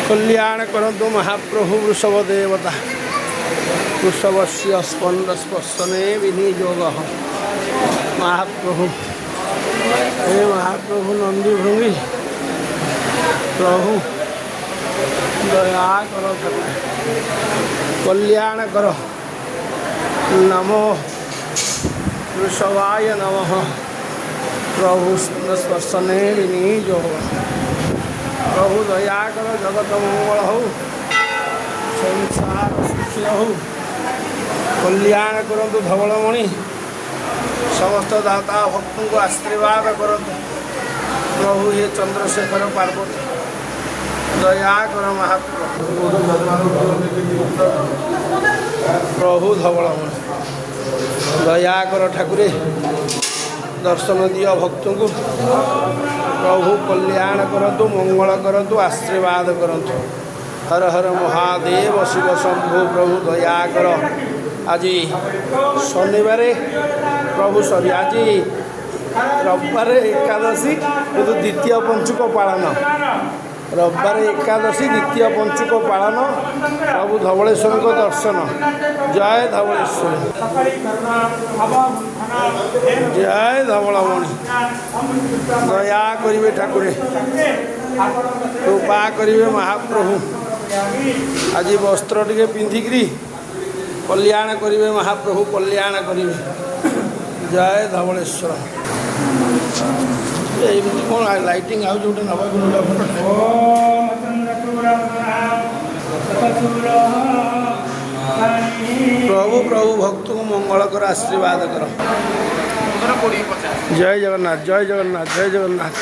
कल्याण करंतु महाप्रभु वृषभ देवता वृषभस्य स्पंद स्पर्शने विनियोग महाप्रभु हे महाप्रभु नंदी भृंगी प्रभु दया करो कल्याण करो नमो वृषभाय नमः प्रभु स्पर्शने विनियोग प्रभु दया करो जगत मंगल हो संसार सुखी हो कल्याण करंतु धवलमणि समस्त दाता भक्तों को आशीर्वाद करंतु प्रभु हे चंद्रशेखर पार्वती दया करो महाप्रभु प्रभु धवलमणि दया करो ठाकुरे दर्शन दियो भक्तों को प्रभु कल्याण करंतु मंगल करंतु आशीर्वाद करंतु हर हर महादेव शिव शंभु प्रभु दया कर आज शनिवार प्रभु सॉरी आज रविवार एकादशी किंतु द्वितीय पंचुक पालन रविवार एकादशी द्वितीय पंचुक पालन प्रभु धवलेश्वर को दर्शन जय धवलेश्वर जय धवलमणि दया करिवे ठाकुरे कृपा करिवे महाप्रभु आज वस्त्र टे पिंधिकी कल्याण करिवे महाप्रभु कल्याण करिवे जय धवलेश्वर एमती कौन लाइटिंग आउट गोटे नवा प्रभु प्रभु भक्त को मंगल कर आशीर्वाद कर जय जगन्नाथ जय जगन्नाथ जय जगन्नाथ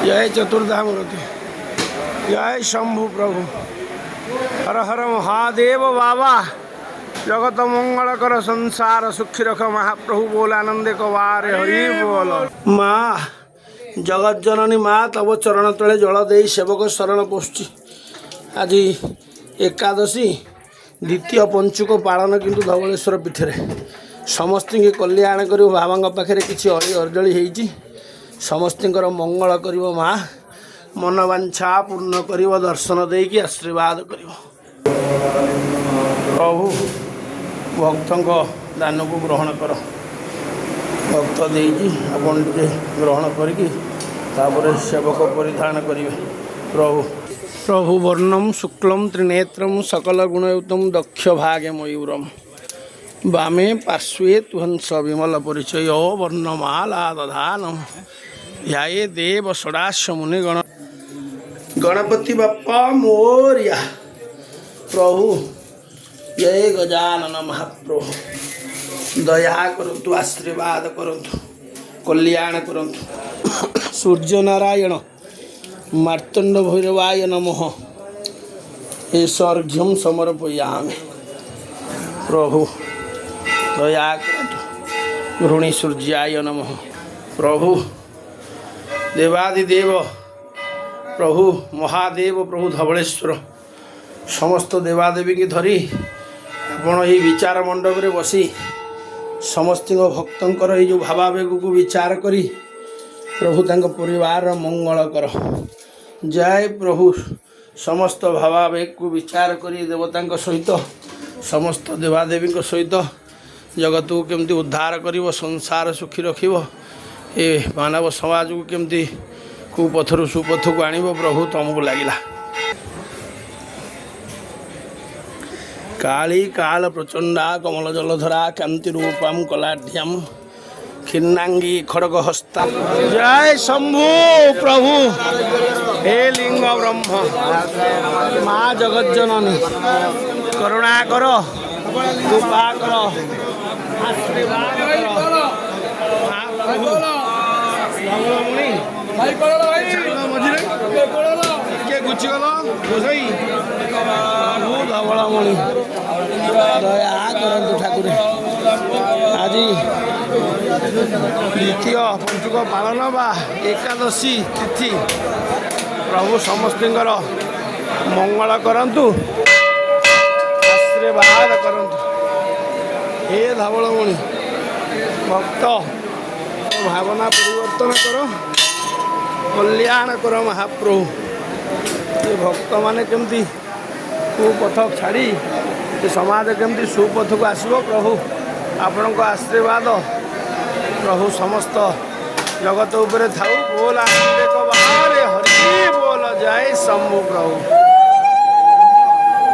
जय चतुर्धामूर्ति जय शंभु प्रभु हर हर महादेव बाबा जगत मंगल कर संसार सुखी रख महाप्रभु बोल आनंदे कवारे हरि बोल माँ जगत जननी माँ तब चरण तले जल दे सेवक शरण पोषी आज एकादशी द्वितीय पंचुक पालन किंतु धवलेश्वर पीठे समस्त कल्याण कर बाबा पाखे किसी अड़ी अर्जली होती समस्त मंगल कर माँ मनवांछा पूर्ण कर दर्शन देकी आशीर्वाद कर प्रभु भक्तों दान को ग्रहण कर भक्त देकी आपन ग्रहण करी सेवक परिधान करेंगे प्रभु प्रभु वर्णम शुक्लम त्रिनेत्रम सकल गुणयुतम दक्ष भागे मयूरम वामे पार्श्वे तुहंस विमल परिचय वर्णमाला दधानम ध्याये देव षडाश्व मुनिगण गणपति बाप्पा मोरिया प्रभु जय गजानन महाप्रभु दया करंतु आशीर्वाद करंतु कल्याण करंतु सूर्य नारायण मार्तंड भैरवाय नमः हे सर्घ्यम समर्पयामि प्रभु दया करंतु ऋणी सूर्याय नमः प्रभु देवादिदेव प्रभु महादेव प्रभु धवलेश्वर समस्त देवादेवी की धरी आपण ये विचार मंडप रे बसी समस्त भक्तंकर ये जो भावावेग को विचार करी प्रभु तांको परिवार मंगल कर जय प्रभु समस्त भावावेग को विचार करी देवता सहित समस्त देवादेवी सहित जगत को केमती उद्धार कर संसार सुखी रखिब ए मानव समाज को केमती कुपथरु सुपथ को आनिब प्रभु तुमको लगिला काली काल प्रचंडा कमल जलधरा कांति रूपम कलाढ्यम खिन्नांगी खड़ग हस्ता जय शंभु प्रभु हे लिंग ब्रह्म माँ जगत जननी करुणा करो कृपा करो आशीर्वाद करो महाप्रभु धवलमणि दया करंतु ठाकुर आज द्वितीय पंचुक पालन बा एकादशी तिथि प्रभु समस्त मंगल करंतु आशीर्वाद करंतु हे धवलमणि भक्त भावना परिवर्तन करो कल्याण करो महाप्रभु ये भक्त माने केमती कुपथ छाड़ी समाज केमती सुपथ को आसो प्रभु आपण को आशीर्वाद प्रभु समस्त जगत उपरे थाऊ बोल आनंद को बाहर हरि बोल जय शंभु प्रभु।